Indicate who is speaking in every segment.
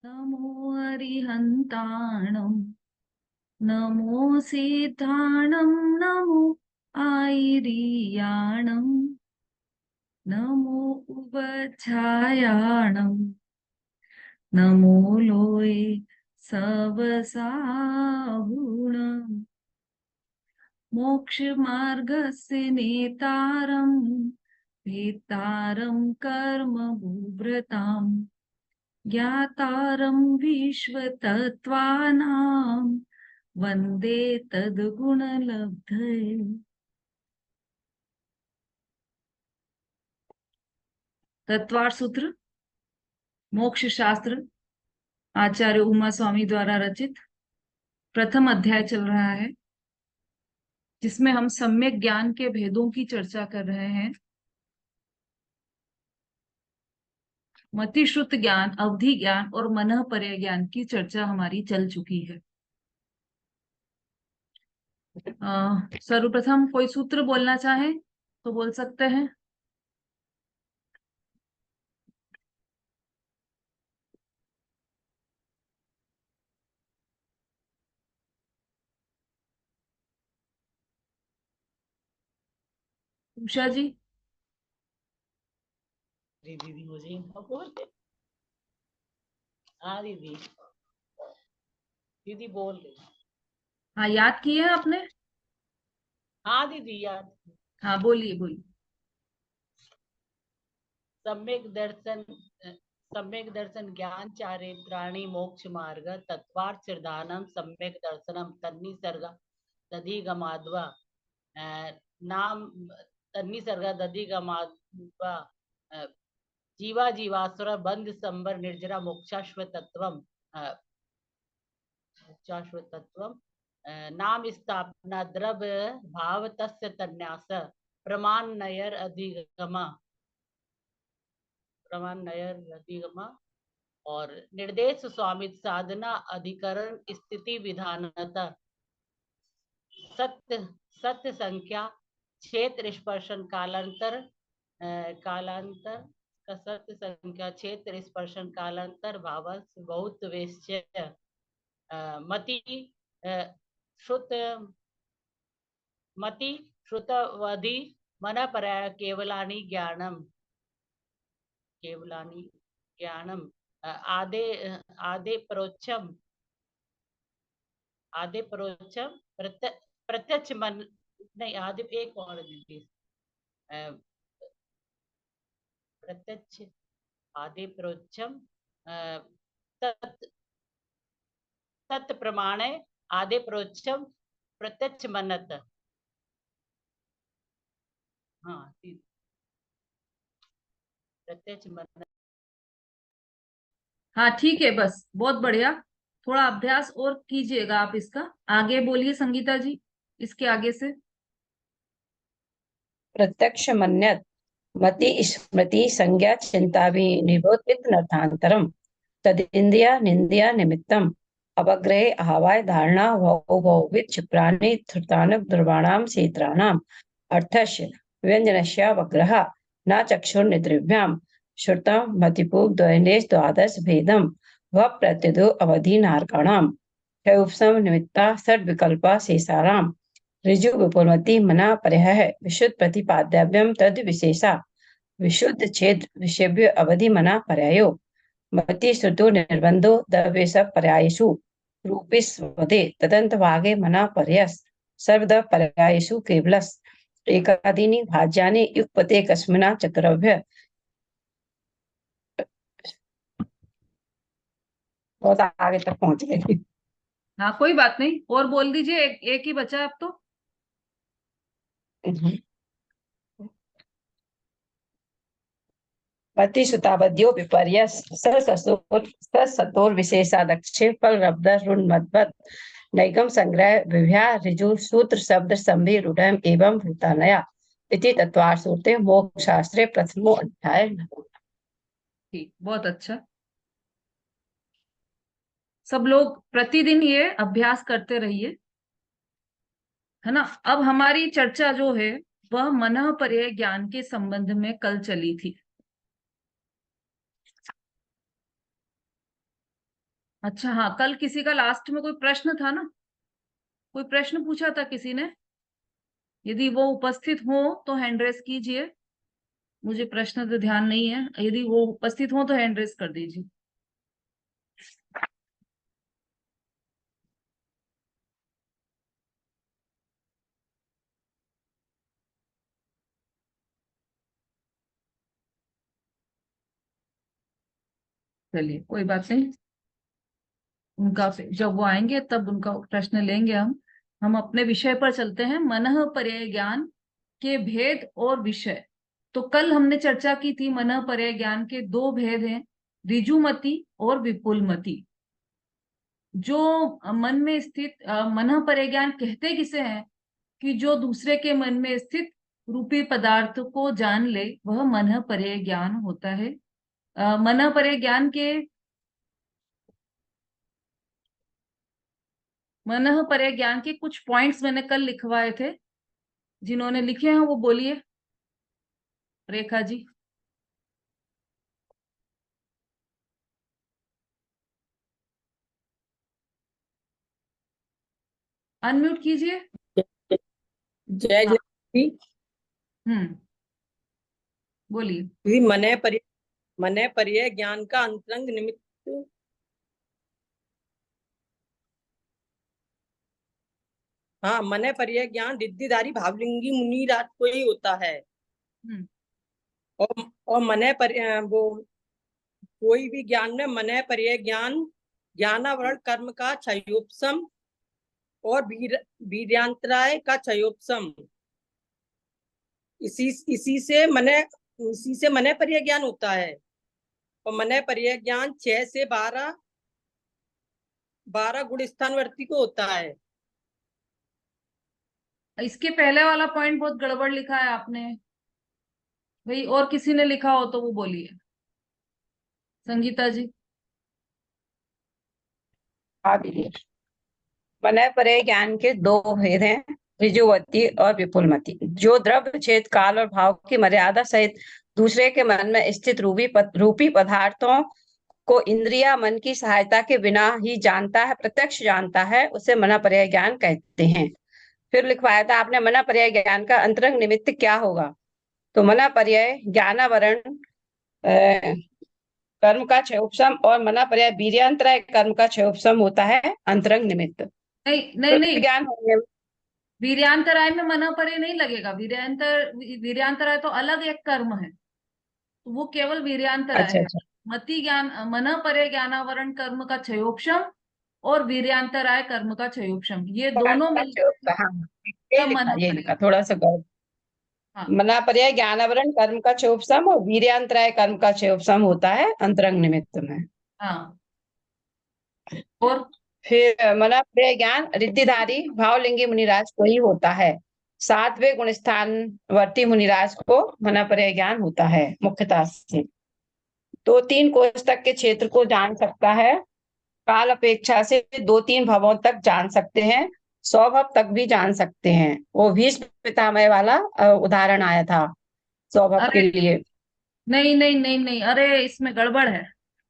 Speaker 1: नमो अरिहन्ताणं नमो सिद्धाणं नमो आयिरीयाणं नमो उपछायाणं नमो लोये सवसागुणम् मोक्षमार्गस्य नेतारं भेतारं कर्म बुभ्रताम् ज्ञातारं विश्वतत्त्वानां वन्दे तद्गुणलब्धये। तत्वार सूत्र मोक्ष शास्त्र आचार्य उमा स्वामी द्वारा रचित प्रथम अध्याय चल रहा है, जिसमें हम सम्यक ज्ञान के भेदों की चर्चा कर रहे हैं। मतिश्रुत ज्ञान, अवधि ज्ञान और मनःपर्य ज्ञान की चर्चा हमारी चल चुकी है। सर्वप्रथम कोई सूत्र बोलना चाहे तो बोल सकते हैं। उषा जी।
Speaker 2: दीदी मुझे बोल दे। हाँ दीदी, दीदी बोल रही।
Speaker 1: हाँ, याद किए हैं आपने?
Speaker 2: हाँ दीदी याद।
Speaker 1: हाँ, बोलिए बोलिए।
Speaker 2: सम्यक दर्शन, सम्यक दर्शन ज्ञान चारित्राणि मोक्ष मार्ग तत्वार्थ सिद्धानम सम्यक दर्शनम तन्निसर्ग दधिगमाद्वा नाम तन्निसर्ग दधिगमाद्वा जीवा जीवासुर बंध संबर निर्जरा मोक्षाश्वतत्वम मोक्षाश्वतत्वम नाम स्थापना द्रव्य भाव तस्य तन्यास प्रमाण नयर अधिगमा और निर्देश स्वामित साधना अधिकरण स्थिति विधानता सत्य सत्य संख्या क्षेत्र स्पर्शन कालांतर कालांतर का सत्य संख्या क्षेत्र स्पर्शन कालांतर भावस बहुत वेश्य मति श्रुत मति श्रुतवधि मन पर्याय केवलानि ज्ञानम केवलानि ज्ञानम आदे आदे परोक्षम प्रत्यक्ष मन नहीं आदि एक और दीजिए प्रत्यक्ष आदि परोक्षम तत् प्रमाण आदि परोक्षम प्रत्यक्ष मनत। हाँ प्रत्यक्ष मनत।
Speaker 1: हाँ ठीक है, बस बहुत बढ़िया। थोड़ा अभ्यास और कीजिएगा आप इसका। आगे बोलिए संगीता जी, इसके आगे से।
Speaker 3: प्रत्यक्ष मन्यत मति स्मृति संज्ञा चिंता निरोधितनर्थांतरम तदिंद्रिया निंद्रिया निमित्तम अवग्रहे अहवाय धारणा भौवित क्षिप्राणि धृतान द्रवाणाम क्षेत्राणाम अर्थस्य व्यंजनस्य वग्रह न चक्षुर्निद्रिभ्याम श्रुतम मतिपूर्व द्वयनेश द्वादश भेदम व प्रत्यदो अवधि नारकाणाम उपसम निमित्ता षड विकल्पा शेषाराम ऋजु विपुलमति मना परह विशुद्ध प्रतिपाद्यव्यम तद विशेषा विशुद्ध क्षेत्र विषयभ्य अवधि मना पर्यायो मति श्रुतो निर्बंधो द्रव्य सब पर्यायसु रूपिस्वदे तदंत भागे मना पर्यस सर्वद पर्यायसु केवलस एकादीनि भाज्यानि युक्पते कस्मिना चतुरभ्य। बहुत आगे तक पहुंच गए।
Speaker 1: हाँ कोई बात नहीं, और बोल दीजिए। एक ही बचा अब तो।
Speaker 3: मति सुतावध्यो विपर्यस सतोर विशेषादक्षे फल रब्द रुन्मद्वत नैगम संग्रह विभ्या ऋजु सूत्र शब्द संभि रूढ़ एवं भूतानया इति तत्वार सूते मोक्ष शास्त्रे प्रथमो अध्याय।
Speaker 1: ठीक, बहुत अच्छा। सब लोग प्रतिदिन ये अभ्यास करते रहिए, है ना। अब हमारी चर्चा जो है वह मनःपर्य ज्ञान के संबंध में कल चली थी। अच्छा हाँ, कल किसी का लास्ट में कोई प्रश्न था ना, कोई प्रश्न पूछा था किसी ने, यदि वो उपस्थित हो तो हैंड रेस कीजिए। मुझे प्रश्न तो ध्यान नहीं है, यदि वो उपस्थित हो तो हैंड रेस कर दीजिए। चलिए कोई बात नहीं, उनका जब वो आएंगे तब उनका प्रश्न लेंगे हम अपने विषय पर चलते हैं, मनः पर्याय ज्ञान के भेद और विषय। तो कल हमने चर्चा की थी, मनः पर्याय ज्ञान के दो भेद हैं, ऋजुमति और विपुलमति। जो मन में स्थित मनः पर्याय ज्ञान कहते किसे हैं, कि जो दूसरे के मन में स्थित रूपी पदार्थ को जान ले, वह मनः पर्याय ज्ञान होता है। मनः पर्याय ज्ञान के मनः पर्याय ज्ञान के कुछ पॉइंट्स मैंने कल लिखवाए थे, जिन्होंने लिखे हैं वो बोलिए। रेखा जी अनम्यूट कीजिए।
Speaker 4: जय
Speaker 1: हाँ,
Speaker 4: जय।
Speaker 1: बोलिए।
Speaker 4: दीदी, मने पर्याय ज्ञान का अंतरंग निमित्त। हाँ, मने पर्याय ज्ञान रिद्धिधारी भावलिंगी मुनिराज को ही होता है।
Speaker 1: हम्म
Speaker 4: और मने वो कोई भी ज्ञान में मने पर्याय ज्ञान ज्ञानावरण कर्म का क्षयोपशम और वीर्यांतराय का क्षयोपशम, इसी इसी से मने पर्याय ज्ञान होता है। और मने पर्याय ज्ञान 6 से 12 गुण स्थानवर्ती को होता है।
Speaker 1: इसके पहले वाला पॉइंट बहुत गड़बड़ लिखा है आपने भाई, और किसी ने लिखा हो तो वो बोलिए। संगीता जी।
Speaker 3: हाँ दीदी, मनः पर्याय ज्ञान के दो भेद हैं, ऋजुवती और विपुलमती। जो द्रव्य छेद काल और भाव की मर्यादा सहित दूसरे के मन में स्थित रूपी पदार्थों को इंद्रिया मन की सहायता के बिना ही जानता है, प्रत्यक्ष जानता है, उसे मनः पर्याय ज्ञान कहते हैं। फिर लिखवाया था आपने, मनः पर्याय ज्ञान का अंतरंग निमित्त क्या होगा। तो मनः पर्याय ज्ञानावरण कर्म का क्षयोपशम और मना पर्याय वीर्यांतराय कर्म का क्षयोपशम होता है अंतरंग निमित्त।
Speaker 1: नहीं नहीं नहीं,
Speaker 3: ज्ञान होने
Speaker 1: वीर्यांतराय में मनः पर्याय नहीं लगेगा। वीर्यांतराय तो अलग एक कर्म है, तो वो केवल वीर्यांतराय
Speaker 3: अच्छा
Speaker 1: है।
Speaker 3: अच्छा,
Speaker 1: मति ज्ञान मनः पर्याय ज्ञानावरण कर्म का क्षयोपशम और वीर्यांतराय कर्म का क्षयोपशम, ये
Speaker 3: कर्म
Speaker 1: दोनों
Speaker 3: का
Speaker 1: मिलकर
Speaker 3: क्षयोपशम, हाँ
Speaker 1: तब मनः
Speaker 3: ये
Speaker 1: पर्याय।
Speaker 3: लिखा थोड़ा सा गौर।
Speaker 1: हाँ
Speaker 3: मना पर्याय ज्ञानावरण कर्म का क्षयोपशम और वीर्यांतराय कर्म का क्षयोपशम होता है अंतरंग निमित्त में।
Speaker 1: हाँ। और
Speaker 3: फिर मना पर्याय ज्ञान रिद्धिधारी भावलिंगी मुनिराज को ही होता है। 7वें गुण स्थानवर्ती मुनिराज को मना पर्याय ज्ञान होता है मुख्यतः से। 2-3 कोष तक के क्षेत्र को जान सकता है, काल अपेक्षा से 2-3 भवों तक जान सकते हैं, 100 भव तक भी जान सकते हैं। वो भीष्म पितामह वाला उदाहरण आया था 100 भव के
Speaker 1: अरे
Speaker 3: लिए।
Speaker 1: नहीं नहीं नहीं नहीं, अरे इसमें गड़बड़ है।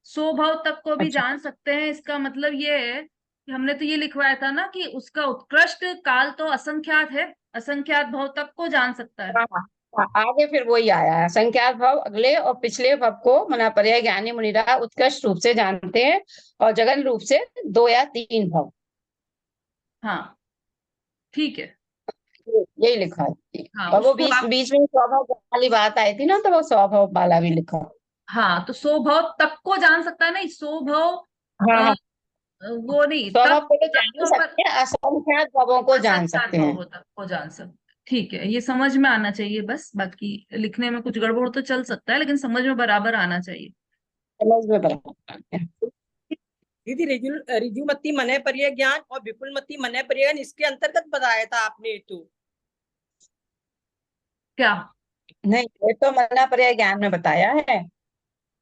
Speaker 1: स्वभाव तक को भी
Speaker 3: अच्छा,
Speaker 1: जान सकते हैं, इसका मतलब ये है कि हमने तो ये लिखवाया था ना कि उसका उत्कृष्ट काल तो असंख्यात है, असंख्यात भाव तक को जान सकता है।
Speaker 3: हाँ हाँ, आगे फिर वही आया है, संख्यात भव अगले और पिछले भव को मना पर्याय ज्ञानी मुनिरा उत्कृष्ट रूप से जानते हैं, और जगन रूप से 2 या 3 भव।
Speaker 1: हाँ ठीक है।
Speaker 3: यही लिखा है।
Speaker 1: हाँ
Speaker 3: और वो
Speaker 1: उसको
Speaker 3: बीच
Speaker 1: आप,
Speaker 3: बीच में स्वभाव वाली बात आई थी ना, तो वो स्वभाव वाला भी लिखा।
Speaker 1: हाँ तो स्वभाव तक को जान सकता है, नहीं स्वभाव
Speaker 3: हाँ हाँ,
Speaker 1: वो नहीं,
Speaker 3: स्वभाव
Speaker 1: तक
Speaker 3: को तो जान ही
Speaker 1: तत्व पर
Speaker 3: सकते हैं, असंख्यात भवों को जान
Speaker 1: असंख्यात
Speaker 3: सकते
Speaker 1: भाव
Speaker 3: हैं।
Speaker 1: हो तक को जान सकते। ठीक है, ये समझ में आना चाहिए बस, बाकी लिखने में कुछ गड़बड़ तो चल सकता है, लेकिन समझ में बराबर आना चाहिए।
Speaker 3: समझ में बराबर है।
Speaker 4: दीदी, ऋजुमती मने पर्याय ज्ञान और विपुलमती मने पर्याय ज्ञान इसके अंतर्गत बताया था आपने तो।
Speaker 1: क्या?
Speaker 3: नहीं, ये तो मना पर्याय ज्ञान में बताया है।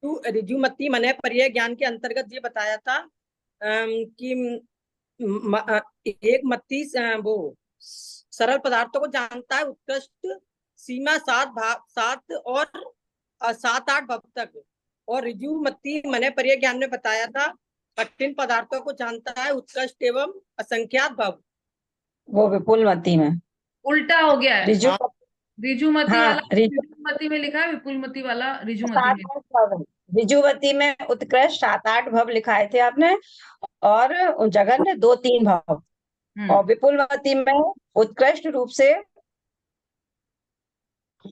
Speaker 4: तो ऋजुमती मने पर्याय ज्ञान के अंतर्गत ये बताया था कि एक मत्ती वो सरल पदार्थों को जानता है उत्कृष्ट सीमा 7 और 7-8 भव तक। और ऋजुमती मने पर्याय ज्ञान में बताया था कठिन पदार्थों को जानता है, उत्कृष्ट एवं असंख्यात भव।
Speaker 3: वो विपुलमती में।
Speaker 1: उल्टा हो गया है।
Speaker 3: ऋजु,
Speaker 4: हाँ,
Speaker 1: ऋजुमती
Speaker 3: हाँ
Speaker 1: वाला
Speaker 3: ऋजु,
Speaker 1: ऋजुमती में लिखा है, विपुलमती वाला ऋजुमती
Speaker 3: सात
Speaker 1: में।
Speaker 3: आठ भव। ऋजुवती में उत्कृष्ट 7-8 भव लिखाए थे आपने, और जगन 2-3 भव। और
Speaker 1: हम्म।
Speaker 3: विपुलमती में उत्कृष्ट रूप से,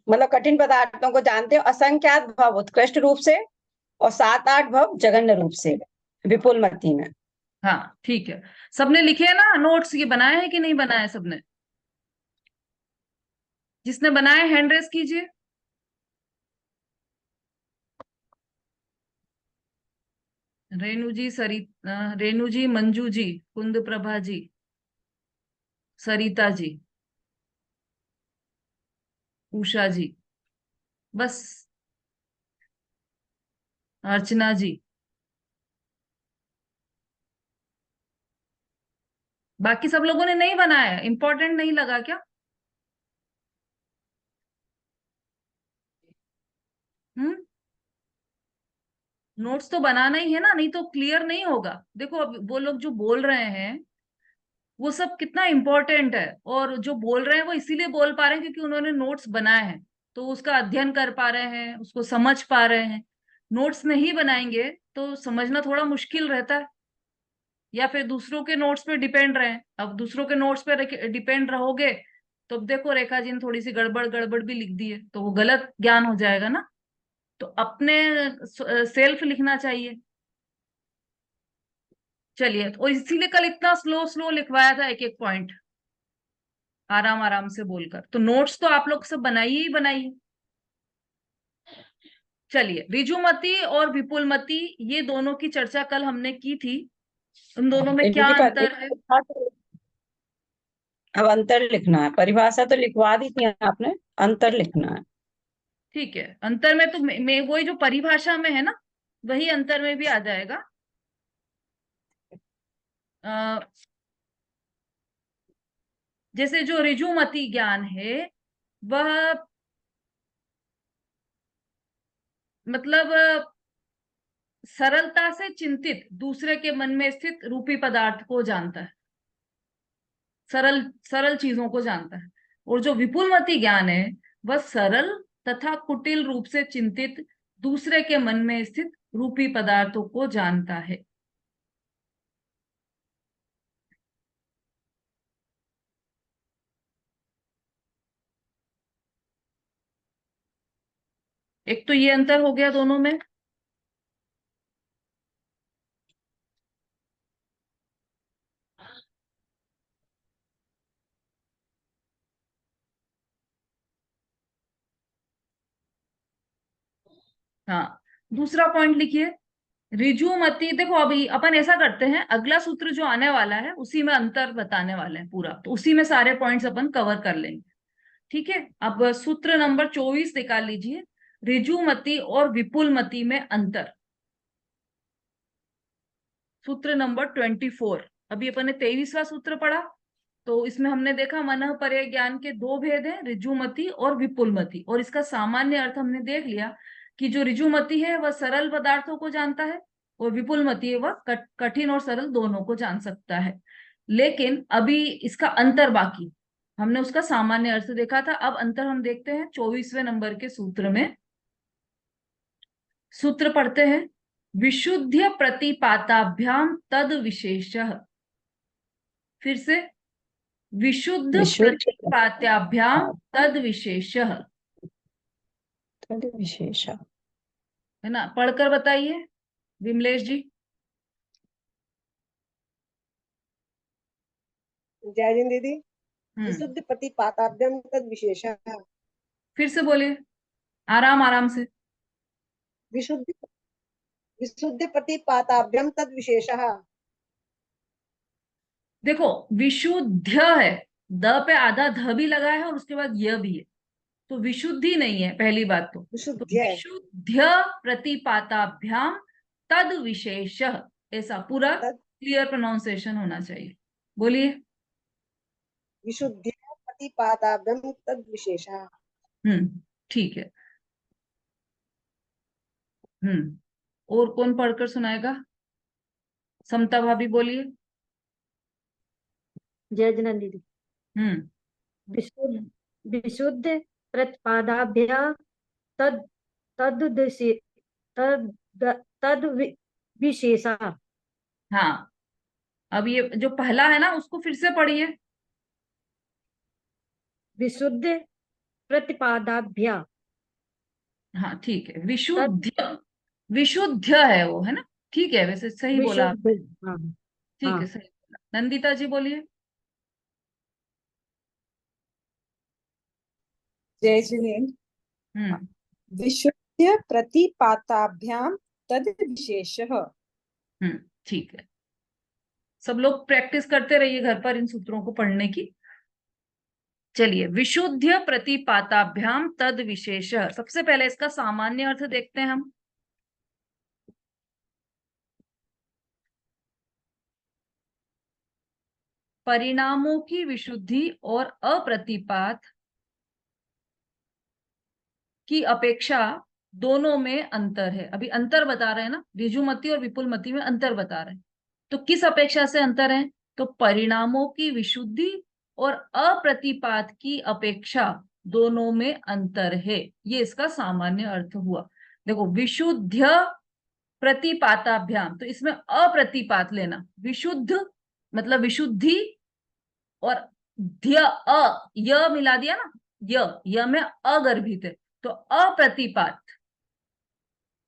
Speaker 3: मतलब कठिन पदार्थों को जानते हो, असंख्यात भव उत्कृष्ट रूप से, और 7-8 भव जघन्य रूप से विपुलमती में।
Speaker 1: हाँ ठीक है। सबने लिखे हैं ना नोट्स? ये बनाए हैं कि नहीं बनाए सबने? जिसने बनाए हैंड रेस कीजिए। रेणु जी, रेणु जी, मंजू जी, कुंद प्रभा जी, सरिता जी, उषा जी, बस। अर्चना जी। बाकी सब लोगों ने नहीं बनाया? इंपॉर्टेंट नहीं लगा क्या? हम्म। नोट्स तो बनाना ही है ना, नहीं तो क्लियर नहीं होगा। देखो अब वो लोग जो बोल रहे हैं वो सब कितना इंपॉर्टेंट है, और जो बोल रहे हैं वो इसीलिए बोल पा रहे हैं क्योंकि उन्होंने नोट्स बनाए हैं, तो उसका अध्ययन कर पा रहे हैं, उसको समझ पा रहे हैं। नोट्स नहीं बनाएंगे तो समझना थोड़ा मुश्किल रहता है, या फिर दूसरों के नोट्स पे डिपेंड रहे। अब दूसरों के नोट्स पे डिपेंड रहोगे तो अब देखो रेखा जी ने थोड़ी सी गड़बड़ गड़बड़ भी लिख दी है, तो वो गलत ज्ञान हो जाएगा ना। तो अपने सेल्फ लिखना चाहिए। चलिए, तो इसीलिए कल इतना स्लो स्लो लिखवाया था, एक एक पॉइंट आराम आराम से बोलकर। तो नोट्स तो आप लोग सब बनाइए ही बनाइए। चलिए, ऋजुमती और विपुलमती, ये दोनों की चर्चा कल हमने की थी। उन दोनों में क्या
Speaker 3: इनकी
Speaker 1: अंतर है?
Speaker 3: अब अंतर लिखना है। परिभाषा तो लिखवा दी थी आपने, अंतर लिखना है।
Speaker 1: ठीक है, अंतर में तो वही जो परिभाषा में है ना, वही अंतर में भी आ जाएगा। अ, जैसे जो ऋजुमती ज्ञान है वह मतलब सरलता से चिंतित दूसरे के मन में स्थित रूपी पदार्थ को जानता है, सरल सरल चीजों को जानता है। और जो विपुलमती ज्ञान है वह सरल तथा कुटिल रूप से चिंतित दूसरे के मन में स्थित रूपी पदार्थों को जानता है। एक तो ये अंतर हो गया दोनों में। हाँ, दूसरा पॉइंट लिखिए। ऋजुमती, देखो अभी अपन ऐसा करते हैं, अगला सूत्र जो आने वाला है उसी में अंतर बताने वाले हैं पूरा, तो उसी में सारे पॉइंट्स अपन कवर कर लेंगे। ठीक है, अब सूत्र नंबर 24 निकाल लीजिए, ऋजुमती और विपुलमती में अंतर। सूत्र नंबर 24। अभी अपन ने 23वां सूत्र पढ़ा, तो इसमें हमने देखा मनः पर्याय ज्ञान के दो भेद हैं, ऋजुमती और विपुलमती, और इसका सामान्य अर्थ हमने देख लिया कि जो ऋजुमती है वह सरल पदार्थों को जानता है, और विपुलमती है वह कठिन और सरल दोनों को जान सकता है। लेकिन अभी इसका अंतर बाकी, हमने उसका सामान्य अर्थ देखा था, अब अंतर हम देखते हैं 24वें नंबर के सूत्र में। सूत्र पढ़ते हैं, विशुद्ध प्रतिपाताभ्याम तद विशेषः। फिर से, विशुद्ध
Speaker 3: विशुद्ध
Speaker 1: प्रतिपात्याभ्याम तद विशेषः।
Speaker 3: विशेष।
Speaker 1: है ना? पढ़कर बताइए विमलेश जी।
Speaker 5: जय हिंद दीदी।
Speaker 1: हम्म।
Speaker 5: विशुद्ध प्रतिपाताभ्यम तद विशेषः।
Speaker 1: फिर से बोलिए, आराम आराम से।
Speaker 5: विशुद्ध विशुद्ध प्रतिपाताभ्यम तद विशेषः।
Speaker 1: देखो, विशुद्ध है, द पे आधा ध भी लगा है और उसके बाद य भी है, तो विशुद्धि नहीं है पहली बात तो
Speaker 5: विशुद्ध
Speaker 1: विशुद्ध प्रतिपाताभ्याम तद विशेषः, ऐसा पूरा
Speaker 5: तद
Speaker 1: क्लियर प्रोनाउंसिएशन होना चाहिए। बोलिए।
Speaker 5: विशुद्ध प्रतिपाताभ्यम तद विशेषः।
Speaker 1: ठीक है। और कौन पढ़कर सुनाएगा? समता भाभी बोलिए।
Speaker 6: जय जनन दीदी।
Speaker 1: हम्म।
Speaker 6: विशुद्ध विशुद्ध प्रतिपादाभ्या तद तदुद्देश्य तद तद विशेषा।
Speaker 1: हाँ, अब ये जो पहला है ना उसको फिर से पढ़िए।
Speaker 6: विशुद्ध प्रतिपादाभ्या
Speaker 1: हाँ ठीक है,
Speaker 6: तद
Speaker 1: विशुद्ध, विशुद्ध है वो, है ना? ठीक है, वैसे सही बोला आप।
Speaker 6: विशुद्ध। हाँ
Speaker 1: ठीक है,
Speaker 6: हाँ।
Speaker 1: सही बोला। नंदिता जी बोलिए।
Speaker 7: जय जिनेन्द्र।
Speaker 1: हम्म।
Speaker 7: विशुद्ध प्रतिपाताभ्यां तद विशेषः।
Speaker 1: ठीक है, सब लोग प्रैक्टिस करते रहिए घर पर इन सूत्रों को पढ़ने की। चलिए, विशुद्ध प्रतिपाताभ्याम तद विशेष, सबसे पहले इसका सामान्य अर्थ देखते हैं हम। परिणामों की विशुद्धि और अप्रतिपात की अपेक्षा दोनों में अंतर है। अभी अंतर बता रहे हैं ना, ऋजुमति और विपुलमति में अंतर बता रहे हैं। तो किस अपेक्षा से अंतर है? तो परिणामों की विशुद्धि और अप्रतिपात की अपेक्षा दोनों में अंतर है, ये इसका सामान्य अर्थ हुआ। देखो, विशुद्ध प्रतिपाताभ्याम, तो इसमें अप्रतिपात लेना। विशुद्ध मतलब विशुद्धि, और ध्य य मिला दिया ना, य में अगर्भित है, तो अप्रतिपात,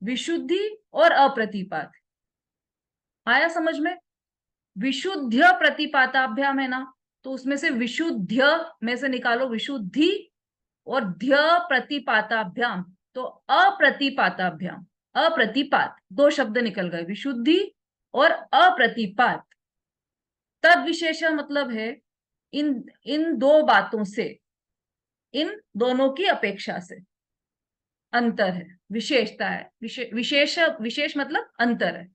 Speaker 1: विशुद्धि और अप्रतिपात। आया समझ में? विशुद्ध प्रतिपाताभ्याम है ना, तो उसमें से विशुद्ध में से निकालो विशुद्धि, और ध्य प्रतिपाताभ्याम तो अप्रतिपाताभ्याम, अप्रतिपात, दो शब्द निकल गए, विशुद्धि और अप्रतिपात। तद विशेष मतलब है इन इन दो बातों से, इन दोनों की अपेक्षा से अंतर है, विशेषता है। विशेष विशेष मतलब अंतर है,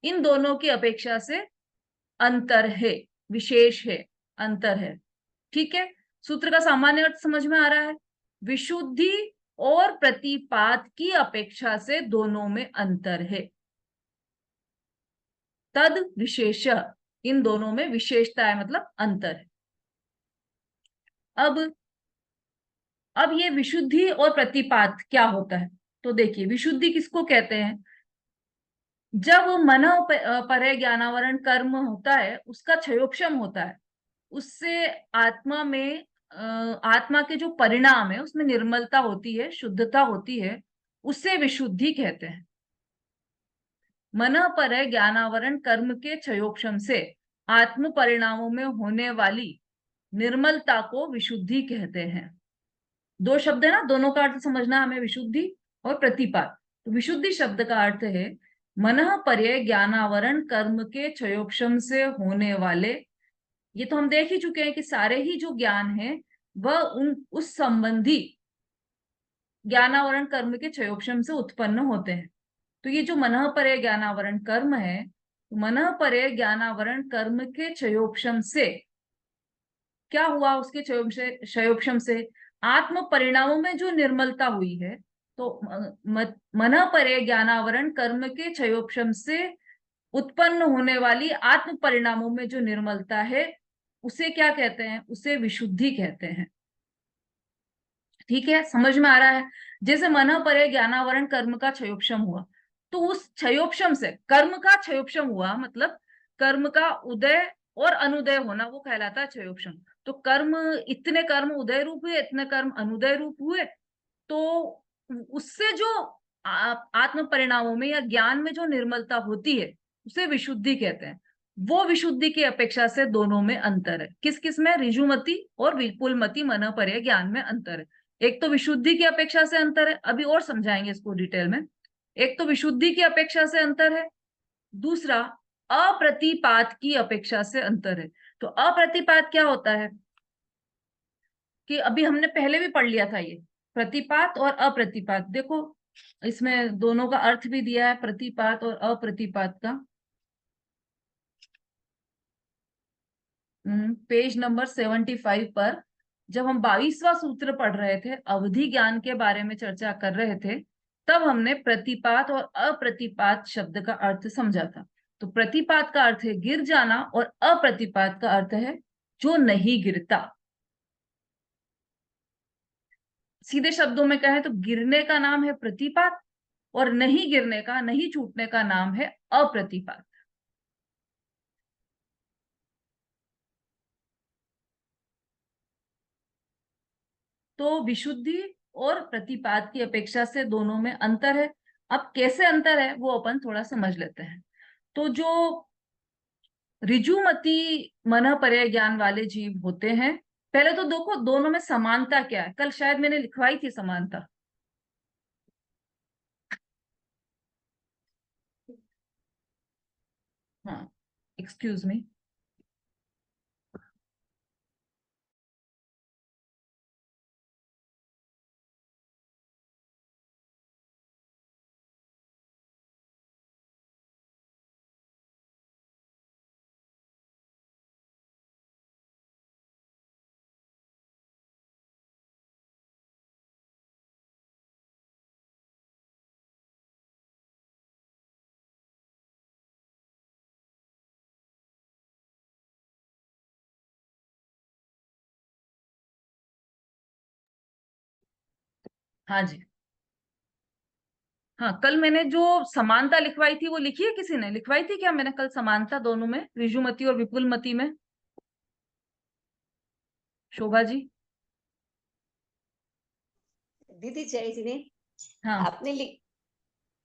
Speaker 1: इन दोनों की अपेक्षा से अंतर है, विशेष है, अंतर है। ठीक है, सूत्र का सामान्य अर्थ समझ में आ रहा है? विशुद्धि और प्रतिपात की अपेक्षा से दोनों में अंतर है। तद विशेष, इन दोनों में विशेषता है मतलब अंतर है। अब ये विशुद्धि और प्रतिपात क्या होता है? तो देखिए, विशुद्धि किसको कहते हैं? जब मन परे ज्ञानावरण कर्म होता है, उसका क्षयोक्षम होता है, उससे आत्मा में आत्मा के जो परिणाम है उसमें निर्मलता होती है, शुद्धता होती है, उससे विशुद्धि कहते हैं। मन पर ज्ञानावरण कर्म के क्षयोक्षम से आत्म परिणामों में होने वाली निर्मलता को विशुद्धि कहते हैं। दो शब्द है ना, दोनों का अर्थ समझना हमें, विशुद्धि और प्रतिपात। तो विशुद्धि शब्द का अर्थ है मन पर्य ज्ञानावरण कर्म के क्षयोक्षम से होने वाले, ये तो हम देख ही चुके हैं कि सारे ही जो ज्ञान है वह उस संबंधी ज्ञानावरण कर्म के क्षयोक्षम से उत्पन्न होते हैं। तो ये जो मनः पर्य ज्ञानावरण कर्म है, मनः पर्य ज्ञानावरण कर्म के क्षयोक्षम से क्या हुआ? उसके क्षयोक्षम से आत्म परिणामों में जो निर्मलता हुई है, तो मनः पर्य ज्ञानावरण कर्म के क्षयोक्षम से उत्पन्न होने वाली आत्म परिणामों में जो निर्मलता है, उसे क्या कहते हैं? उसे विशुद्धि कहते हैं। ठीक है, समझ में आ रहा है? जैसे मन पर्य ज्ञानावरण कर्म का क्षयोक्षम हुआ, तो उस क्षयोक्षम से, कर्म का क्षयोक्षम हुआ मतलब कर्म का उदय और अनुदय होना, वो कहलाता है क्षयोक्षम। तो कर्म, इतने कर्म उदय रूप हुए, इतने कर्म अनुदय रूप हुए, तो उससे जो आत्म परिणामों में या ज्ञान में जो निर्मलता होती है, उसे विशुद्धि कहते हैं। वो विशुद्धि की अपेक्षा से दोनों में अंतर है। किस किस में? ऋजुमति और विपुलमति मन पर्य ज्ञान में अंतर है। एक तो विशुद्धि की अपेक्षा से अंतर है, अभी और समझाएंगे इसको डिटेल में। एक तो विशुद्धि की अपेक्षा से अंतर है, दूसरा अप्रतिपात की अपेक्षा से अंतर है। तो अप्रतिपात क्या होता है कि अभी हमने पहले भी पढ़ लिया था, ये प्रतिपात और अप्रतिपात। देखो, इसमें दोनों का अर्थ भी दिया है, प्रतिपात और अप्रतिपात का। पेज नंबर 75 पर जब हम 22वां सूत्र पढ़ रहे थे, अवधि ज्ञान के बारे में चर्चा कर रहे थे, तब हमने प्रतिपात और अप्रतिपात शब्द का अर्थ समझा था। तो प्रतिपात का अर्थ है गिर जाना और अप्रतिपात का अर्थ है जो नहीं गिरता। सीधे शब्दों में कहें तो गिरने का नाम है प्रतिपात और नहीं गिरने का, नहीं छूटने का नाम है अप्रतिपात। तो विशुद्धि और प्रतिपात की अपेक्षा से दोनों में अंतर है। अब कैसे अंतर है वो अपन थोड़ा समझ लेते हैं। तो जो ऋजुमती मन पर्याय ज्ञान वाले जीव होते हैं, पहले तो देखो दोनों में समानता क्या है। कल शायद मैंने लिखवाई थी समानता। हाँ, एक्सक्यूज मी। हाँ जी, हाँ, कल मैंने जो समानता लिखवाई थी वो लिखी है, किसी ने लिखवाई थी क्या? मैंने कल समानता दोनों में, ऋजुमती और विपुलमती में। शोभा जी।
Speaker 8: दीदी जय जी ने
Speaker 1: हाँ,
Speaker 8: आपने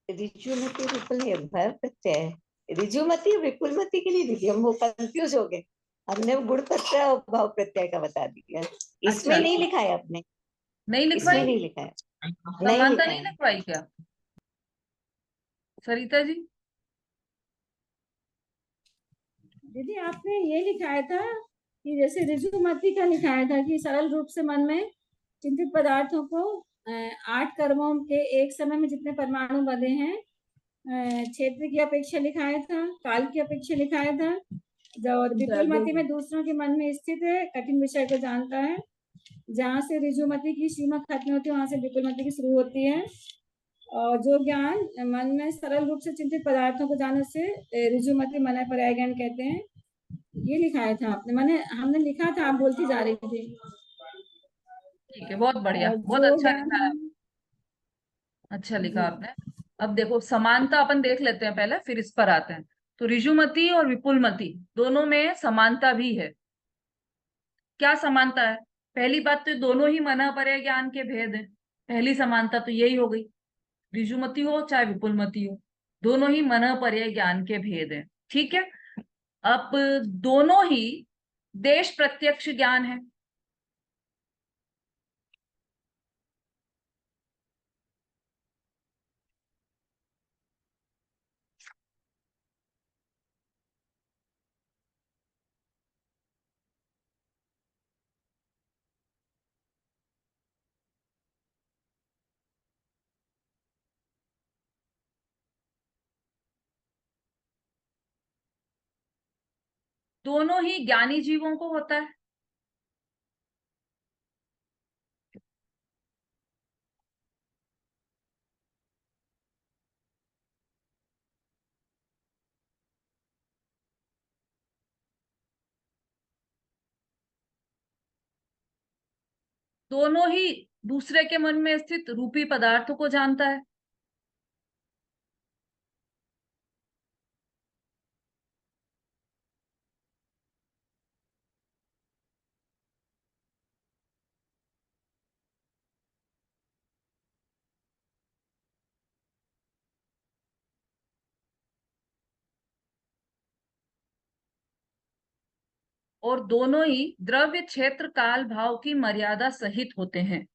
Speaker 8: ऋजुमती विपुल भर प्रत्यय है। ऋजुमती और विपुलमती के लिए दीदी हम वो कंफ्यूज हो गए। हमने वो गुण प्रत्यय और भाव प्रत्यय का बता दिया। इसमें
Speaker 1: अच्छा,
Speaker 8: नहीं लिखा है आपने,
Speaker 1: नहीं
Speaker 8: इसमें
Speaker 1: लिखवाई?
Speaker 8: नहीं लिखा है, नहीं
Speaker 1: समानता
Speaker 8: लिखा
Speaker 1: नहीं
Speaker 8: है।
Speaker 1: लिखवाई क्या सरिता जी?
Speaker 6: दीदी आपने ये लिखाया था कि जैसे ऋजुमती का लिखाया था कि सरल रूप से मन में चिंतित पदार्थों को 8 कर्मों के एक समय में जितने परमाणु बंधे हैं, क्षेत्र की अपेक्षा लिखाया था, काल की अपेक्षा लिखाया था। और विपुलमती में दूसरों के मन में स्थित है, कठिन विषय को जानता है। जहाँ से ऋजुमती की सीमा खत्म होती है वहां से विपुलमती की शुरू होती है। और जो ज्ञान मन में सरल रूप से चिंतित पदार्थों को जानने से ऋजुमती मन पर्याय ज्ञान कहते हैं। ये लिखाया था आपने, मैंने हमने लिखा था, आप बोलती जा रही थी।
Speaker 1: ठीक है, बहुत बढ़िया,
Speaker 6: और
Speaker 1: बहुत
Speaker 6: जो
Speaker 1: अच्छा
Speaker 6: ज्ञान
Speaker 1: लिखा है। अच्छा लिखा आपने। अब देखो समानता अपन देख लेते हैं पहले, फिर इस पर आते हैं। तो ऋजुमती और विपुलमती दोनों में समानता भी है। क्या समानता है? पहली बात तो दोनों ही मन पर्याय ज्ञान के भेद है। पहली समानता तो यही हो गई। ऋजुमती हो चाहे विपुलमती हो, दोनों ही मन पर्याय ज्ञान के भेद है। ठीक है। अब दोनों ही देश प्रत्यक्ष ज्ञान है। दोनों ही ज्ञानी जीवों को होता है। दोनों ही दूसरे के मन में स्थित रूपी पदार्थों को जानता है। और दोनों ही द्रव्य क्षेत्र काल भाव की मर्यादा सहित होते हैं।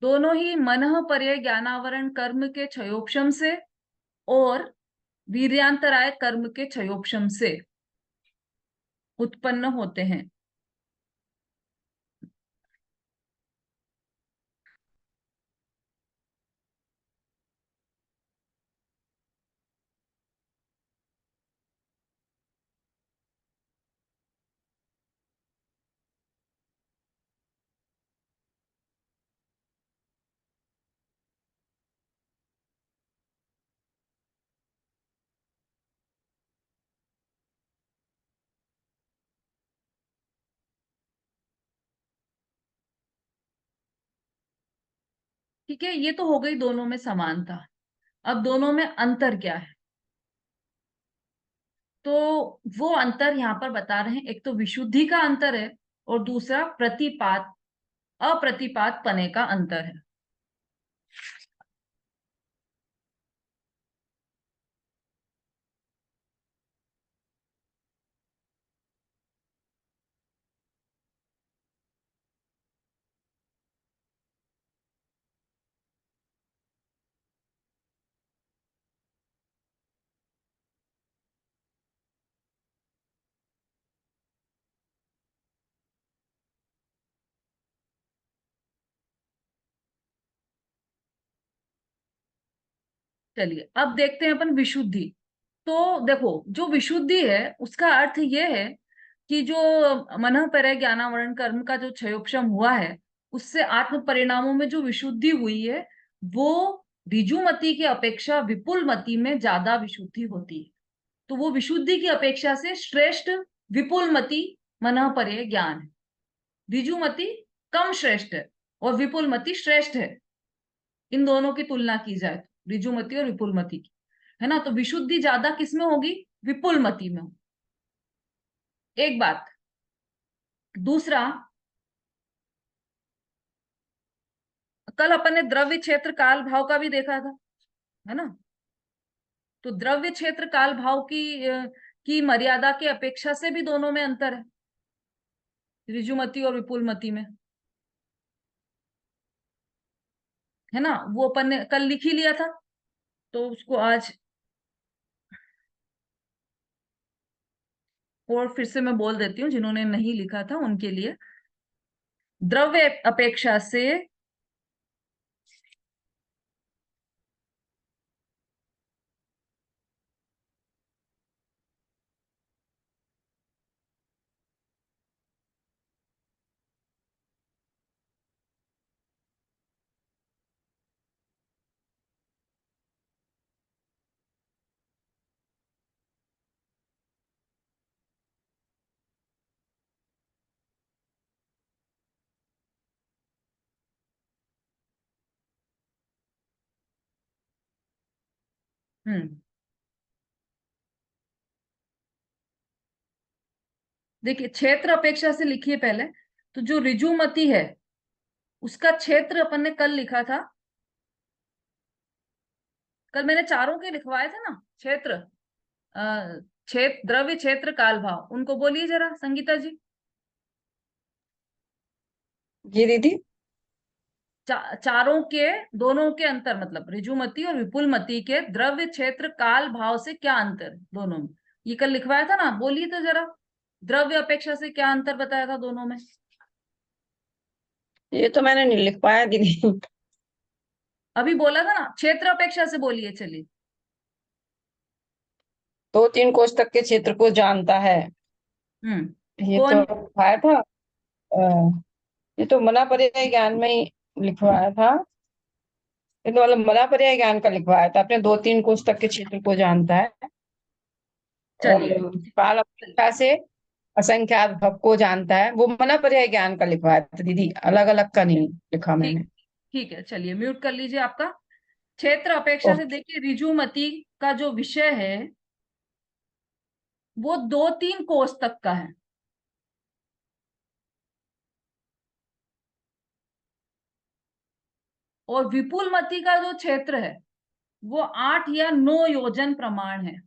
Speaker 1: दोनों ही मनः पर्याय ज्ञानावरण कर्म के क्षयोक्षम से और वीर्यांतराय कर्म के क्षयोक्षम से उत्पन्न होते हैं। ठीक है, ये तो हो गई दोनों में समानता। अब दोनों में अंतर क्या है? तो वो अंतर यहाँ पर बता रहे हैं, एक तो विशुद्धि का अंतर है और दूसरा प्रतिपात अप्रतिपात पने का अंतर है। चलिए अब देखते हैं अपन विशुद्धि। तो देखो, जो विशुद्धि है उसका अर्थ ये है कि जो मनः परय ज्ञानावरण कर्म का जो क्षयोपशम हुआ है, उससे आत्म परिणामों में जो विशुद्धि हुई है, वो ऋजुमति की अपेक्षा विपुल मति में ज्यादा विशुद्धि होती है। तो वो विशुद्धि की अपेक्षा से श्रेष्ठ विपुल मति मनः परय ज्ञान है। ऋजुमति कम श्रेष्ठ है और विपुल मति श्रेष्ठ है। इन दोनों की तुलना की जाए तो ऋजुमति और विपुलमति की, है ना। तो विशुद्धि ज्यादा किसमें होगी? विपुलमति में। एक बात। दूसरा, कल अपन ने द्रव्य क्षेत्र काल भाव का भी देखा था, है ना। तो द्रव्य क्षेत्र काल भाव की मर्यादा की अपेक्षा से भी दोनों में अंतर है, ऋजुमति और विपुलमति में, है ना। वो अपन ने कल लिख ही लिया था, तो उसको आज और फिर से मैं बोल देती हूँ, जिन्होंने नहीं लिखा था उनके लिए। द्रव्य अपेक्षा से हम्म देखिए, क्षेत्र अपेक्षा से लिखिए पहले। तो जो ऋजुमति है उसका क्षेत्र अपन ने कल लिखा था। कल मैंने चारों के लिखवाए थे ना क्षेत्र। क्षेत्र, द्रव्य क्षेत्र काल भाव, उनको बोलिए जरा संगीता जी।
Speaker 3: जी दीदी।
Speaker 1: चारों के, दोनों के अंतर, मतलब ऋजुमति और विपुलमति के द्रव्य क्षेत्र काल भाव से क्या अंतर है दोनों में, ये कल लिखवाया था ना। बोलिए तो जरा, द्रव्य अपेक्षा से क्या अंतर बताया था दोनों में?
Speaker 3: ये तो मैंने नहीं लिख पाया दीदी।
Speaker 1: अभी बोला था ना, क्षेत्र अपेक्षा से बोलिए। चलिए।
Speaker 3: 2-3 कोष तक के क्षेत्र को जानता है, ये तो
Speaker 1: कौन?
Speaker 3: लिखवाया था। ये तो मना पर्याय ज्ञान में ही लिखवाया था। ये तो मतलब मना पर्याय ज्ञान का लिखवाया था, अपने 2-3 कोष तक के क्षेत्र को जानता है। और
Speaker 1: चलिए।
Speaker 3: काल अपेक्षा से असंख्यात भव को जानता है, वो मना पर्याय ज्ञान का लिखवाया था दीदी, अलग अलग का नहीं लिखा
Speaker 1: ठीक
Speaker 3: मैंने।
Speaker 1: ठीक है, चलिए म्यूट कर लीजिए आपका। क्षेत्र अपेक्षा से
Speaker 3: ओके।
Speaker 1: देखिए, ऋजुमति का जो विषय है वो 2-3 कोष तक का है, और विपुलमति का जो क्षेत्र है वो 8 या 9 योजन प्रमाण है।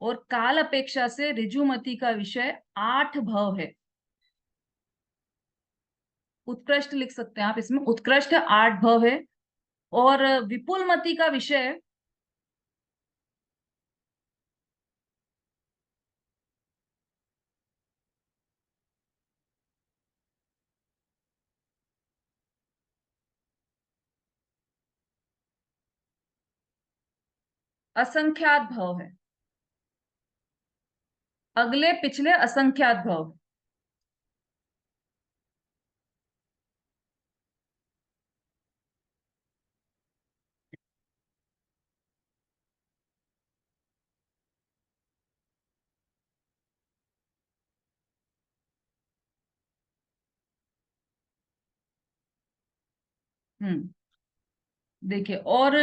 Speaker 1: और काल अपेक्षा से ऋजुमति का विषय 8 भव है। उत्कृष्ट लिख सकते हैं आप इसमें, उत्कृष्ट 8 भव है। और विपुलमति का विषय असंख्यात भव है, अगले पिछले असंख्यात भव। देखिए, और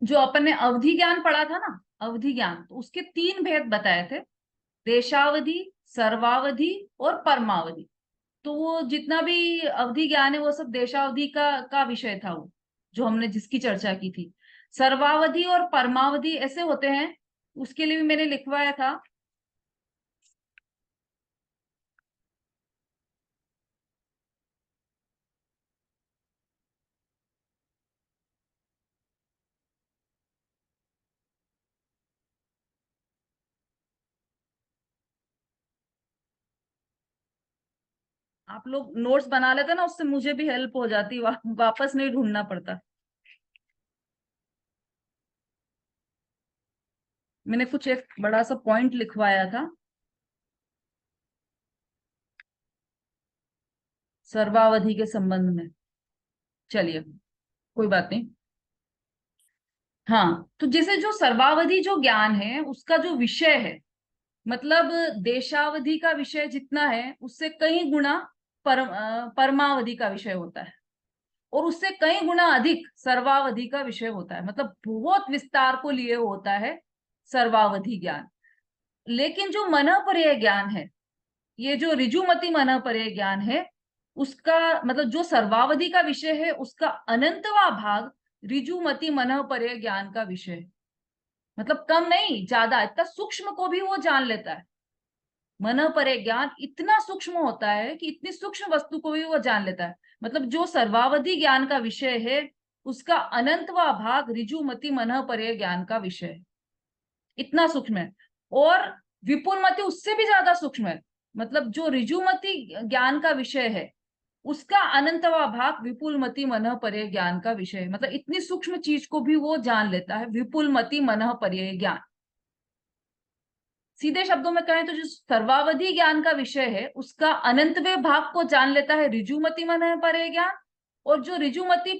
Speaker 1: जो अपन ने अवधि ज्ञान पढ़ा था ना, अवधि ज्ञान, तो उसके 3 भेद बताए थे, देशावधि, सर्वावधि और परमावधि। तो वो जितना भी अवधि ज्ञान है वो सब देशावधि का विषय था, वो जो हमने जिसकी चर्चा की थी। सर्वावधि और परमावधि ऐसे होते हैं, उसके लिए भी मैंने लिखवाया था। आप लोग नोट्स बना लेते ना, उससे मुझे भी हेल्प हो जाती, वापस नहीं ढूंढना पड़ता। मैंने कुछ एक बड़ा सा पॉइंट लिखवाया था सर्वावधि के संबंध में। चलिए, कोई बात नहीं। हाँ, तो जैसे जो सर्वावधि जो ज्ञान है उसका जो विषय है, मतलब देशावधि का विषय जितना है उससे कई गुना परमावधि का विषय होता है, और उससे कई गुना अधिक सर्वावधि का विषय होता है। मतलब बहुत विस्तार को लिए होता है सर्वावधि ज्ञान। लेकिन जो मनःपर्यय ज्ञान है, ये जो ऋजुमति मनःपर्यय ज्ञान है, उसका मतलब जो सर्वावधि का विषय है उसका अनंतवा भाग ऋजुमति मनःपर्यय ज्ञान का विषय है। मतलब कम नहीं, ज्यादा, इतना सूक्ष्म को भी वो जान लेता है। मनःपर्यय ज्ञान इतना सूक्ष्म होता है कि इतनी सूक्ष्म वस्तु को भी वो जान लेता है। मतलब जो सर्वावधि ज्ञान का विषय है उसका अनंतवा भाग ऋजुमति मनःपर्यय ज्ञान का विषय है, इतना सूक्ष्म है। और विपुलमति उससे भी ज्यादा सूक्ष्म है। मतलब जो ऋजुमति ज्ञान का विषय है उसका अनंतवा भाग विपुलमति मनःपर्यय ज्ञान का विषय है। मतलब इतनी सूक्ष्म चीज को भी वो जान लेता है, विपुलमति मनःपर्यय ज्ञान। सीधे शब्दों में कहें तो जो सर्वावधि ज्ञान का विषय है उसका अनंतवें भाग को जान लेता है ऋजुमति मनःपर्यय ज्ञान, और जो ऋजुमति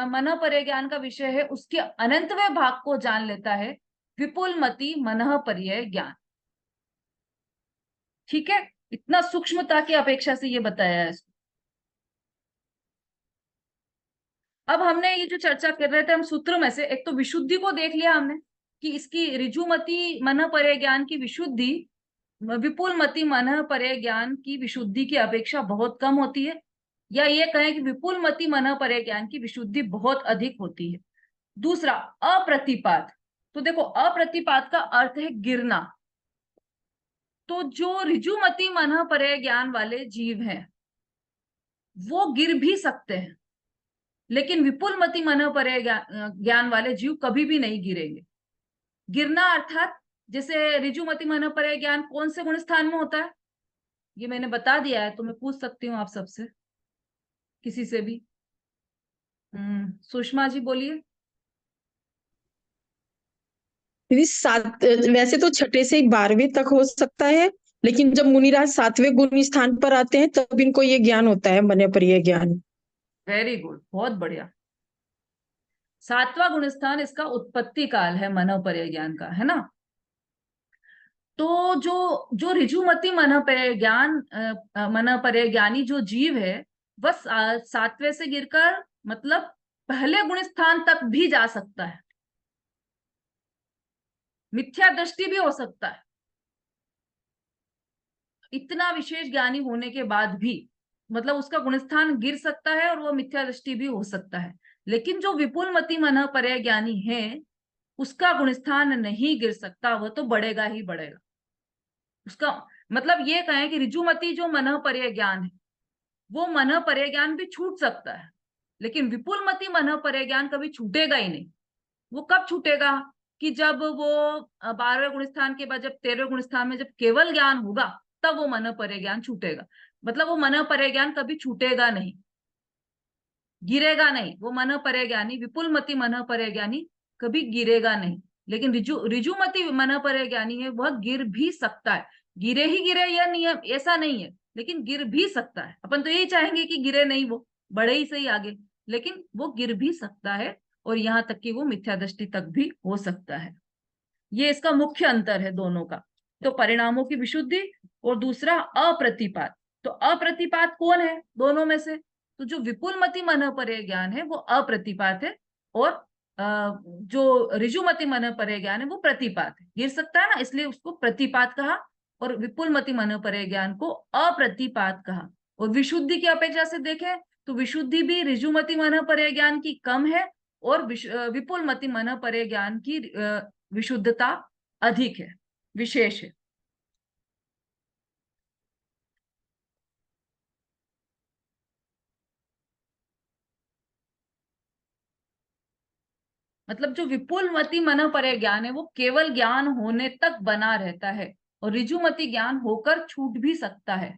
Speaker 1: मनःपर्यय ज्ञान का विषय है उसके अनंतवें भाग को जान लेता है विपुलमति मनःपर्यय ज्ञान। ठीक है, इतना सूक्ष्मता की अपेक्षा से ये बताया है। अब हमने ये जो चर्चा कर रहे थे, हम सूत्र में से एक तो विशुद्धि को देख लिया हमने कि इसकी ऋजुमति मनःपर्यय ज्ञान की विशुद्धि विपुलमति मनःपर्यय ज्ञान की विशुद्धि की अपेक्षा बहुत कम होती है, या ये कहें कि विपुलमति मनःपर्यय ज्ञान की विशुद्धि बहुत अधिक होती है। दूसरा, अप्रतिपात। तो देखो, अप्रतिपात का अर्थ है गिरना। तो जो ऋजुमति मनःपर्यय ज्ञान वाले जीव हैं वो गिर भी सकते हैं, लेकिन विपुलमति मनःपर्यय ज्ञान वाले जीव कभी भी नहीं गिरेंगे। गिरना अर्थात जैसे ऋजुमति मनःपर्यय ज्ञान कौन से गुण स्थान में होता है ये मैंने बता दिया है, तो मैं पूछ सकती हूँ आप सबसे, किसी से भी। सुषमा जी बोलिए।
Speaker 9: दीदी वैसे तो छठे से 12वीं तक हो सकता है, लेकिन जब मुनिराज 7वें गुण स्थान पर आते हैं तब इनको ये ज्ञान होता है, मनःपर्यय ज्ञान।
Speaker 1: वेरी गुड, बहुत बढ़िया। 7वां गुण स्थान इसका उत्पत्ति काल है मनःपर्यय ज्ञान का, है ना। तो जो जो ऋजुमति मनःपर्यय ज्ञानी जो जीव है बस 7वें से गिरकर मतलब पहले गुण स्थान तक भी जा सकता है, मिथ्या दृष्टि भी हो सकता है। इतना विशेष ज्ञानी होने के बाद भी मतलब उसका गुणस्थान गिर सकता है और वो मिथ्या दृष्टि भी हो सकता है। लेकिन जो विपुलमति मनःपर्यय ज्ञानी है उसका गुणस्थान नहीं गिर सकता, वो तो बढ़ेगा ही बढ़ेगा। उसका मतलब ये कहें कि ऋजुमति जो मनःपर्यय ज्ञान है वो मनःपर्यय ज्ञान भी छूट सकता है, लेकिन विपुलमति मनःपर्यय ज्ञान कभी छूटेगा ही नहीं। वो कब छूटेगा कि जब वो 12वें गुणस्थान के बाद जब 13वें गुणस्थान में जब केवल ज्ञान होगा तब वो मनःपर्यय ज्ञान छूटेगा। मतलब वो मनःपर्यय ज्ञान कभी छूटेगा नहीं, गिरेगा नहीं। वो मनःपर्यय ज्ञानी, विपुलमति मनःपर्यय ज्ञानी कभी गिरेगा नहीं। लेकिन ऋजुमति मनःपर्यय ज्ञानी है वह गिर भी सकता है। गिरे ही गिरे यह नियम ऐसा नहीं है, लेकिन गिर भी सकता है। अपन तो यही चाहेंगे कि गिरे नहीं, वो बढ़े ही सही आगे, लेकिन वो गिर भी सकता है और यहाँ तक कि वो मिथ्या दृष्टि तक भी हो सकता है। ये इसका मुख्य अंतर है दोनों का। तो परिणामों की विशुद्धि और दूसरा अप्रतिपात। तो अप्रतिपात कौन है दोनों में से? तो जो विपुलमति मन परे ज्ञान है वो अप्रतिपात है, और जो ऋजुमति मन परे ज्ञान है वो प्रतिपात है। गिर सकता है ना, इसलिए उसको प्रतिपात कहा, और विपुलमति मन परे ज्ञान को अप्रतिपात कहा। और विशुद्धि की अपेक्षा से देखें तो विशुद्धि भी ऋजुमति मन परे ज्ञान की कम है, और विपुलमति मन परे ज्ञान की विशुद्धता अधिक है, विशेष है। मतलब जो विपुलमति मन परे ज्ञान है वो केवल ज्ञान होने तक बना रहता है, और ऋजुमति ज्ञान होकर छूट भी सकता है।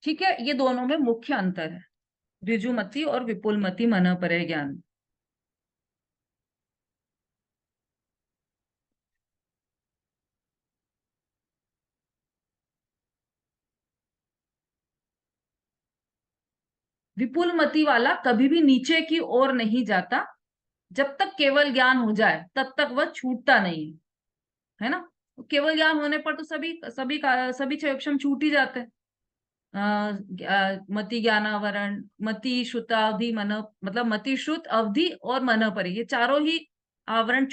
Speaker 1: ठीक है, ये दोनों में मुख्य अंतर है, ऋजुमति और विपुलमति मन परे ज्ञान। विपुलमति वाला कभी भी नीचे की ओर नहीं जाता, जब तक केवल ज्ञान हो जाए तब तक वह छूटता नहीं है ना। केवल ज्ञान होने पर तो सभी छह अक्षम छूट ही जाते हैं। मति ज्ञानावरण, मति श्रुतावधि मन, मतलब मति श्रुत अवधि और मन परे, ये चारों ही आवरण